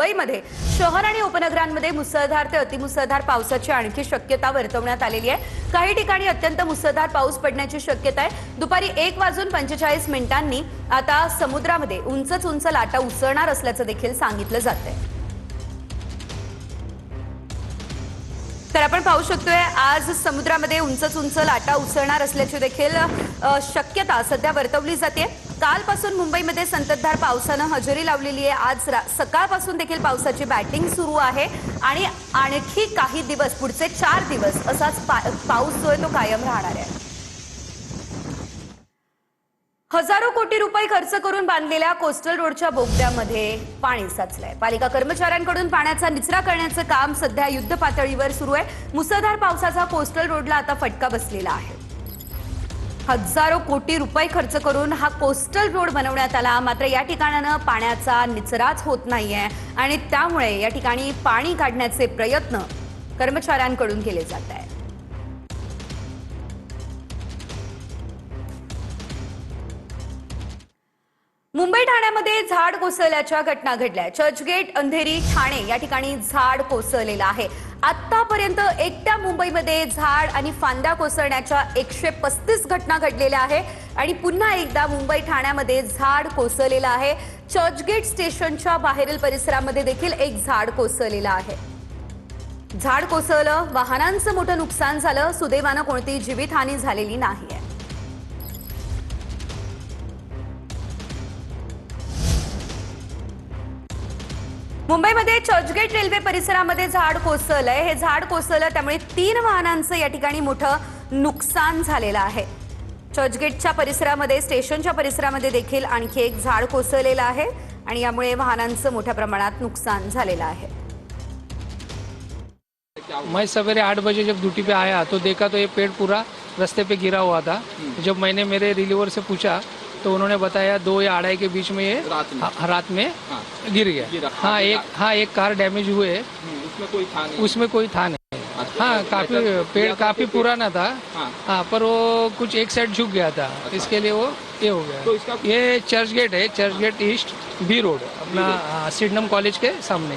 मुंबईमध्ये शहर आणि उपनगरांमध्ये मुसळधार ते अतिमुसळधार पावसाची आणखी शक्यता वर्तवण्यात आलेली आहे। काही ठिकाणी अत्यंत मुसळधार पाऊस पडण्याची शक्यता आहे। दुपारी 1:45 आता समुद्रामध्ये उंच लाटा उसळणार असल्याचं देखील सांगितलं जातंय। तर आपण पाहू शकतोय आज समुद्रामध्ये उंच लाटा उसळणार असल्याची देखील शक्यता सध्या वर्तवली जाते। कालपासून मुंबईमध्ये संततधार पावसानं हजेरी लावलेली आहे। आज सकाळपासून देखील पावसाची बॅटिंग सुरू आहे आणि आणखी काही दिवस पुढचे 4 दिवस असाच पाऊस जो आहे तो कायम राहणार आहे। हजारो कोटी रुपये खर्च करून बांधलेल्या कोस्टल रोडच्या बोगद्यामध्ये पाणी साचलंय। पालिका कर्मचाऱ्यांकडून पाण्याचा निचरा करण्याचं काम सध्या युद्ध पातळीवर सुरू आहे। मुसळधार पावसाचा कोस्टल रोडला आता फटका बसलेला आहे। हजारो कोटी रुपये खर्च करून हा कोस्टल रोड बनवण्यात आला, मात्र या ठिकाणानं पाण्याचा निचराच होत नाहीये आणि त्यामुळे या ठिकाणी पाणी काढण्याचे प्रयत्न कर्मचाऱ्यांकडून केले जात आहेत। मुंबई ठाण्यामध्ये झाड कोसळल्याच्या घटना घडल्या। चर्चगेट अंधेरी ठाणे या ठिकाणी झाड कोसळलेलं आहे। आतापर्यंत एकट्या मुंबईमध्ये झाड आणि फांद्या कोसळण्याच्या 135 घटना घडलेल्या आहेत आणि पुन्हा एकदा मुंबई ठाण्यामध्ये झाड कोसळलेलं आहे। चर्चगेट स्टेशनच्या बाहेरील परिसरामध्ये देखील एक झाड कोसळलेलं आहे। झाड कोसळलं, वाहनांचं मोठं नुकसान झालं, सुदैवानं कोणतीही जीवितहानी झालेली नाहीये। मुंबईमध्ये चर्चगेट रेल्वे परिसरामध्ये झाड कोसळलंय। हे झाड कोसळलं त्यामुळे 3 वाहनांचं या ठिकाणी मोठं नुकसान झालेलं आहे। चर्चगेटच्या परिसरामध्ये स्टेशनच्या परिसरामध्ये देखील आणखी एक झाड कोसळलेलं आहे आणि यामुळे वाहनांचं मोठ्या प्रमाणात नुकसान झालेलं आहे। मैं सवेरे 8 बजे जब ड्यूटी पे आया तो देखा तो ये पेड़ पूरा रास्ते पे गिरा हुआ था। जब मैंने मेरे रिलीवर से पूछा तो उन्होंने बताया 2 या 2:30 के बीच में ये रात में गिर गया। हाँ, एक कार डैमेज हुए। उसमें कोई था नहीं। हाँ, काफी पेड़ काफी पुराना था। हाँ, पर वो कुछ एक साइड झुक गया था। इसके लिए वो ये हो गया। ये चर्चगेट है, चर्चगेट ईस्ट बी रोड, अपना सिडनम कॉलेज के सामने।